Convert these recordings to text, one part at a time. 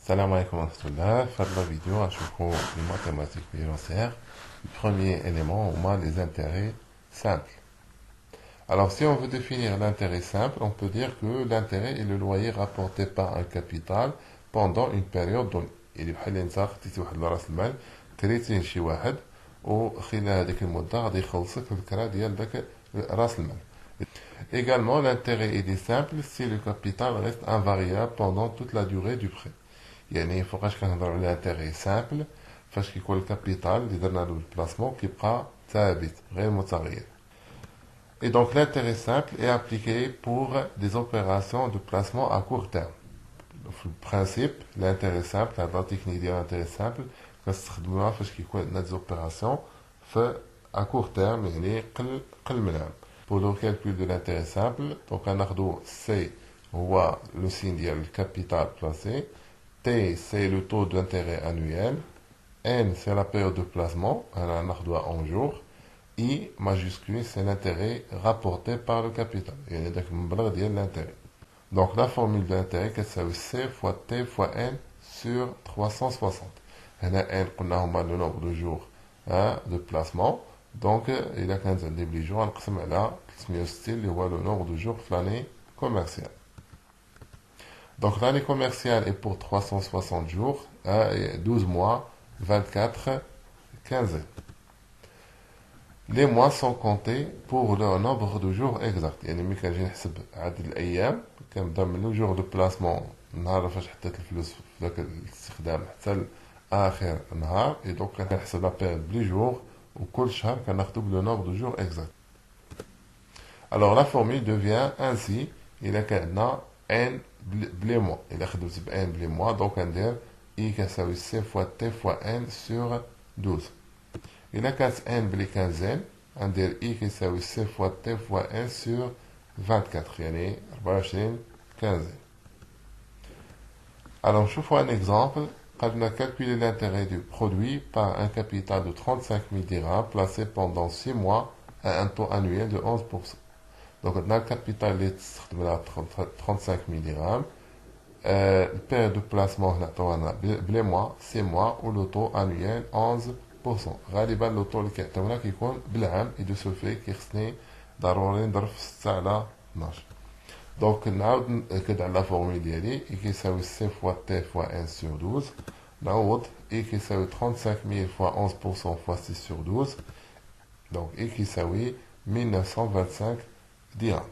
Salam alaikum wa rahmatullah. Faire la vidéo à chaque les mathématiques financières. Le premier élément, on a les intérêts simples. Alors, si on veut définir l'intérêt simple, on peut dire que l'intérêt est le loyer rapporté par un capital pendant une période donnée. يعني بحال انت خديتي واحد راس المال كريتيه لشي واحد وخلال هذيك المده غادي يخلصك الكرا ديال داك راس المال. Également, l'intérêt est simple si le capital reste invariable pendant toute la durée du prêt. يعني فوقاش كنهضروا على انتيغي سامبل فاش كيكون الكابيتال اللي درنا له البلاسمون كيبقى ثابت غير متغير. Et donc l'intérêt simple est appliqué pour des opérations de placement à court terme. في البرانسيب l'intérêt simple هاد لا تكنيك ديال l'intérêt simple كنستخدموها فاش كيكون عندنا دي اوبيراسيون في à court terme يعني قل من عام. Pour le calcul de l'intérêt simple donc غناخدو C هو لو سين ديال الكابيتال بلاسي. T, c'est le taux d'intérêt annuel. N, c'est la période de placement. Alors, on a en jours. I, majuscule, c'est l'intérêt rapporté par le capital. Il y a l'intérêt. Donc, la formule d'intérêt, c'est C fois T fois N sur 360. On a N, on a le nombre de jours de placement. Donc, il y a 15 jours. On a le nombre de jours de l'année commerciale. Donc l'année commerciale est pour 360 jours, 12 mois, 24 quinzaines. Les mois sont comptés pour leur nombre de jours exact. يعني ملي كنجي نحسب عدد الأيام كنبدا من لو جور دو بلاسمون النهار فاش حطيت الفلوس في ذاك الاستخدام حتى لآخر نهار. Et donc كنحسب لا بيريود بلي جور وكل شهر كناخدو بلو nombre de jours exact. Alors la formule devient ainsi إلا كان عندنا n بلي mois. إلا خدمت ب n بلي mois donc ندير i كتساوي c fois t fois n sur 12. إلا كانت n بلي كنزين ندير i كيساوي c fois t fois n sur 24 يعني 24 كنزين. Alors نشوفوا un exemple. قدرنا calculer l'intérêt du produit par un capital de 35 000 dirhams placé pendant 6 mois à un taux annuel de 11%. Donc, dans le capital, il est 35 000 dirhams. Le période de placement, les mois, 6 mois, ou le taux annuel, 11%. غالبا le taux اللي كيعطيونا كيكون بالعام et de ce fait كيخصني ضروري نضرب في 6 على 12. Donc, نعاود نأكد على لا فورمول ديالي I كيساوي C fois T fois 1 sur 12. نعوض I كيساوي 35 000 fois 11% fois 6 sur 12. Donc, I كيساوي 1925 dirham.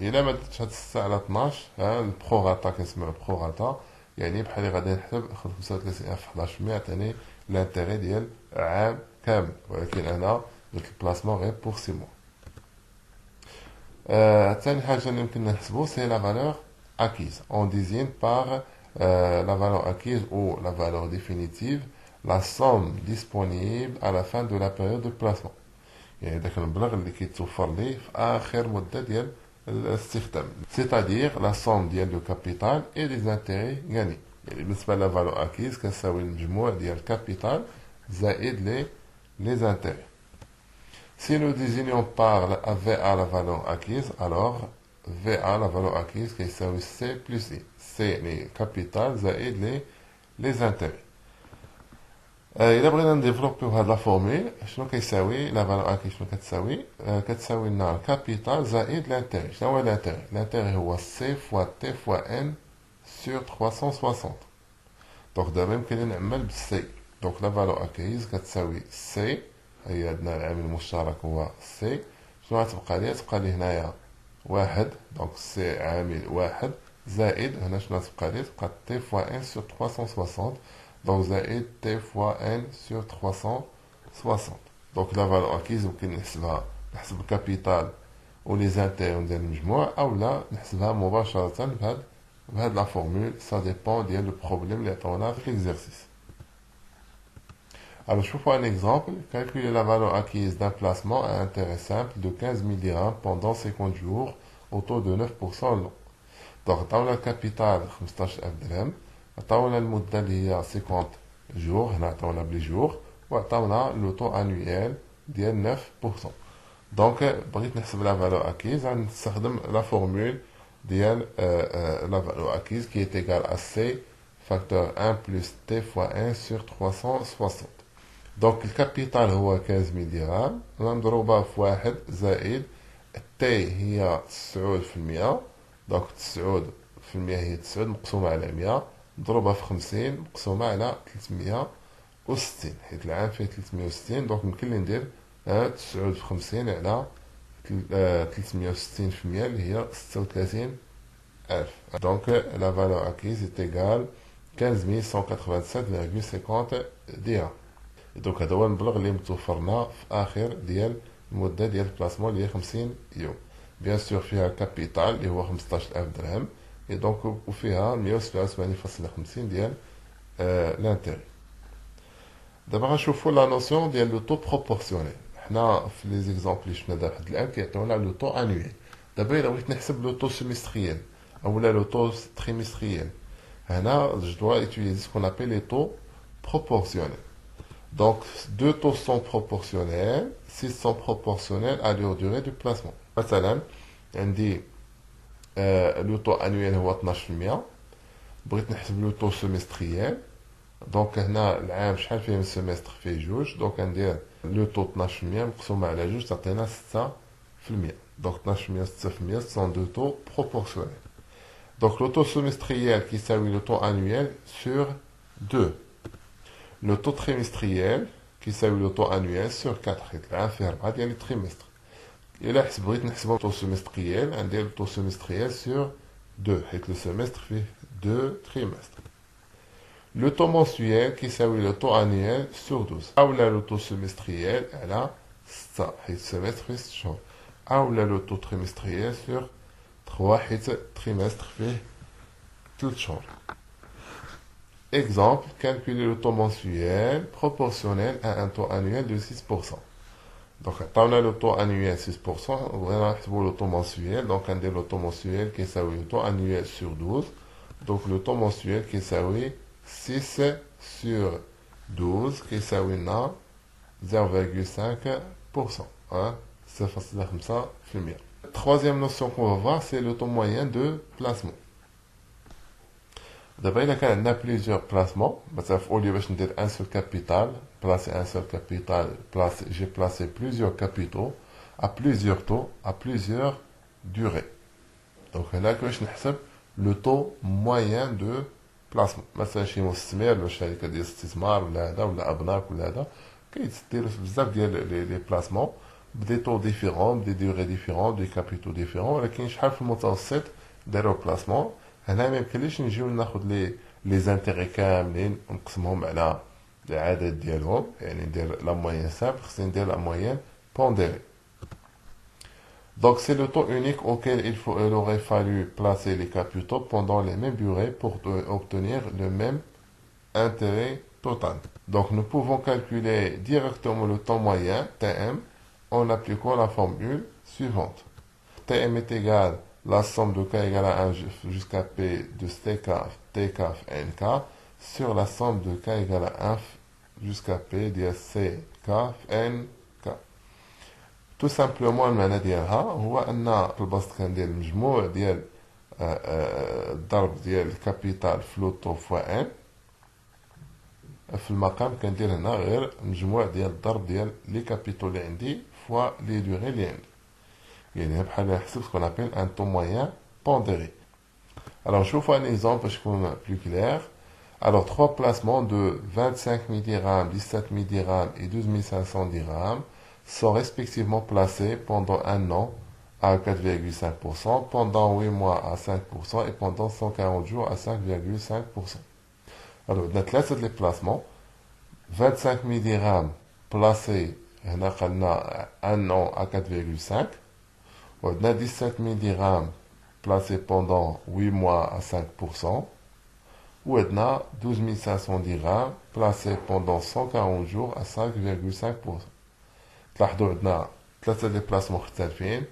إلا ما درتش هاد الستة على 12 البروغاتا كنسميو البروغاتا يعني بحال اللي غادي نحسب 35000 في 11% يعطيني لانتيغي ديال عام كامل ولكن أنا درت البلاسمون غير بوغ 6 موا. ثاني حاجة اللي يمكن نحسبو سي لا فالور acquise. On désigne par la valeur acquise ou la valeur définitive la somme disponible à la fin de la période de placement. يعني داك المبلغ اللي كيتوفر لي في اخر مده ديال الاستخدام c'est-à-dire la somme ديال لو كابيتال et les intérêts gagnés. يعني بالنسبه لا فالور اكيز كتساوي المجموع ديال الكابيتال زائد les intérêts. Si nous désignons par VA la valeur acquise, alors VA la valeur acquise كيساوي C plus I. C يعني capital زائد les intérêts. إلا بغينا نديفلوبيو هاد لا فورمول شنو كيساوي لا فالور اكي شنو كتساوي كتساوي لنا الكابيتال زائد لانتيغي. شنو هو لانتيغي؟ لانتيغي هو سي فوا تي فوا ان سور 360. دونك دابا يمكن لي نعمل بالسي. دونك لا فالور اكيز كتساوي سي هي عندنا العامل المشترك هو سي. شنو غتبقى لي؟ تبقى لي هنايا واحد دونك سي عامل واحد زائد هنا شنو غتبقى لي؟ تبقى تي فوا ان سور 360 donc زائد t fois n sur 360. Donc la valeur acquise يمكن نحسب الكابيتال ولي زانتيغ وندير المجموع او لا نحسبها مباشرة بهاد لا فورمول. ça dépend ديال لو بروبليم اللي عطاونا في l'exercice. Alors نشوفوا un exemple. Calculer la valeur acquise d'un placement à intérêt simple de 15 000 dirhams pendant 50 jours au taux de 9% long. Donc عطاونا الكابيتال 15000 درهم عطاونا المدة اللي هي 50 جور هنا عطاونا بلي جور وعطاونا لو طو انويال ديال 9%. دونك بغيت نحسب لا فالور اكيز غنستخدم لا فورمول ديال لا فالور اكيز كي est égal à C facteur 1 plus t fois 1 sur 360. Donc الكابيتال هو 15000 درهم غنضربها في 1 زائد تي هي 9%. دونك 9% هي 9 مقسومة على 100 نضربها في 50 مقسومة على 360 حيت العام فيه 360. دونك يمكن لي ندير 9 في 50 على 360% اللي هي 36000. Donc la valeur acquise est égale 15187,50 dirhams. Donc هذا هو المبلغ اللي متوفرنا في اخر ديال المده ديال البلاسمون اللي هي 50 يوم. بيان سور فيها كابيتال اللي هو 15000 درهم اي دونك وفيها 187.50 ديال لانتيري. دابا غنشوفوا لا نوسيون ديال لو تو بروبورسيونيل. حنا في لي زيكزامبل اللي شفنا دابا حد الان كيعطيونا لو تو انويل. دابا الا بغيت نحسب لو تو سيمستريال اولا لو تو تريمستريال هنا je dois utiliser ce qu'on appelle les taux proportionnels. Donc, deux taux sont proportionnels s'ils sont proportionnels à leur durée de placement. مثلا عندي لو تو انويل هو 12%. بغيت نحسب لو تو سيمستريال دونك هنا العام شحال فيه من سيمستر فيه جوج دونك ندير لو تو 12% مقسومة على جوج تعطينا 6%. دونك 12% 6% سون دو تو بروبورسيونيل. دونك لو تو سيمستريال كيساوي لو تو انويل سور 2. Le taux trimestriel qui s'appelle le taux annuel sur 4 حيت العام فيه 4 ديال التريمستر. إلا بغيت نحسبو le taux semestriel ندير le taux semestriel sur 2 حيت le semestre فيه 2 trimestres. Le taux mensuel qui s'appelle le taux annuel sur 12 أولا le taux semestriel على 6 حيت semestre فيه 6 شهور أولا le taux trimestriel sur 3 حيت trimestre فيه 3 شهور. Exemple, calculer le taux mensuel proportionnel à un taux annuel de 6%. Donc, on a le taux annuel 6%, on va trouver le taux mensuel. Donc, on a le taux mensuel qui est le taux annuel sur 12. Donc, le taux mensuel qui est 6 sur 12 qui est 0,5%. Hein? C'est facile comme ça, c'est bien. Troisième notion qu'on va voir, c'est le taux moyen de placement. D'abord, il y a plusieurs placements. Au lieu de dire un seul capital, placer un seul capital, j'ai placé plusieurs capitaux à plusieurs taux, à plusieurs durées. Donc là, je vais le taux moyen de placement. مثلا شي مستثمر ولا شركة ديال الاستثمار ولا هذا ولا أبناك ولا هذا كيدير بزاف ديال لي بلاسمون بدي تو ديفيرون بدي ديوري ديفيرون دي كابيتو ديفيرون ولكن شحال في المتوسط داروا بلاسمون. هنا ما يمكنليش نجيو ناخد لي زانتيغي كاملين ونقسمهم على العدد ديالهم يعني ندير لا موين سامبل خصني ندير لا موين بونديري. Donc c'est le taux unique auquel il aurait fallu placer les capitaux pendant les mêmes durées pour obtenir le même intérêt total. Donc nous pouvons calculer directement le temps moyen, Tm, en appliquant la formule suivante. Tm est égal la somme de k égale à 1 jusqu'à p de t kf nk sur la somme de k égale à 1 jusqu'à p de c kf nk. Tout simplement المعنى ديالها هو ان في البسط كندير المجموع ديال الضرب ديال الكابيتال في لو طو فوا ان في المقام كندير هنا غير المجموع ديال الضرب ديال لي كابيتو اللي عندي فوا لي دوري اللي عندي يعني بحال نحسب ce qu'on appelle un taux moyen pondéré. Alors je vous fais un exemple pour être plus clair. Alors trois placements de 25 000 dirhams, 17 000 dirhams et 12 500 dirhams sont respectivement placés pendant un an à 4,5%, pendant 8 mois à 5% et pendant 140 jours à 5,5%. Alors, on a classé les placements. 25 000 dirhams placés un an à 4,5%. On a 17 000 dirhams placés pendant 8 mois à 5%. Ou on a 12 500 dirhams placés pendant 140 jours à 5,5%. تلاحظوا عندنا ثلاثة دي بلاسمون مختلفين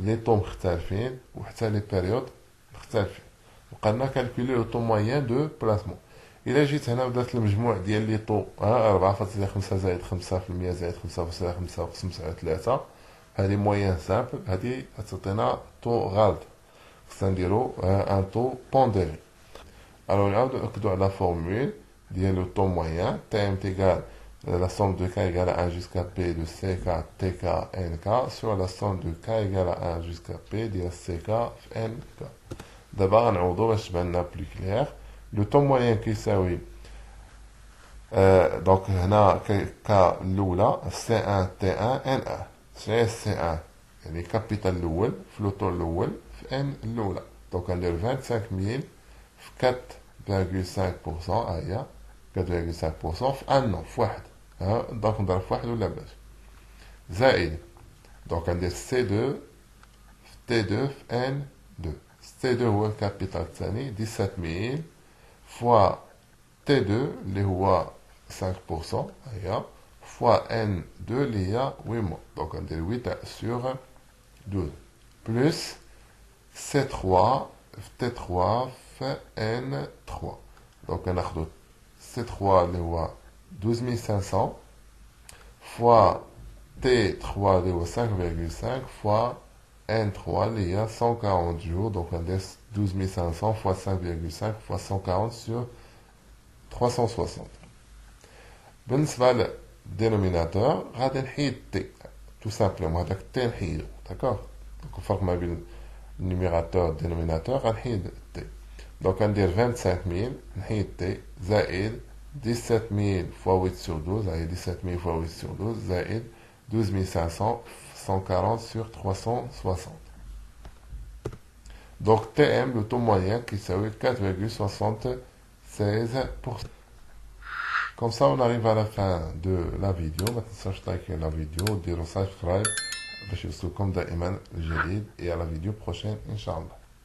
لي طو مختلفين وحتى لي بيريود مختلفين وقالنا كالكولي لو طو موين دو بلاسمون. إلا جيت هنا بدات المجموع ديال لي طو 4.5 زائد 5% زائد 5.5 وقسمت على 3 هذه موين سامبل هذه غتعطينا طو غالط خصنا نديرو ان طو بونديري. Alors, on a la formule, le taux moyen, Tm est égal à la somme de k égale à 1 jusqu'à p de ck, tk, nk, sur la somme de k égale à 1 jusqu'à p de ck, nk. D'abord, on va faire plus clair. Le taux moyen qui s'appelle donc, on a K l'oula, C1, T1, N1. C'est C1. يعني capital الأول في لوطو الأول في N الأولى. Donc, on a 25 000 في 4,5% هيا 4,5% في un an في واحد. donc نضرب في واحد ولا باش. زائد. donc on a C2 في T2 في N2. C2 هو الكابيتال الثاني 17 000 fois T2 اللي هو 5%, fois N2, il y a 8 mois. Donc on dit 8 sur 12. Plus C3, T3, N3. Donc on a C3, il y a 12 500, fois T3, il y a 5,5, fois N3, il y a 140 jours. Donc on dit 12 500 fois 5,5 fois 140 sur 360. بالنسبة للدينوميناتور غادي نحيد تي تو سامبلومون هذاك تي نحيدو داكوغ دونك الفرق ما بين النيميراتور والدينوميناتور غنحيد تي دونك غندير 25000 نحيد تي زائد 17000 فوا 8 sur 12 هاهي 17000 فوا 8 sur 12 زائد 12500 140 sur 360 دونك تي ام لو تو موين كيساوي 4,76%. Comme ça, on arrive à la fin de la vidéo. Maintenant, je like la vidéo, dire subscribe, باش يوصلكم دائما الجديد et à la vidéo prochaine, Inch'Allah.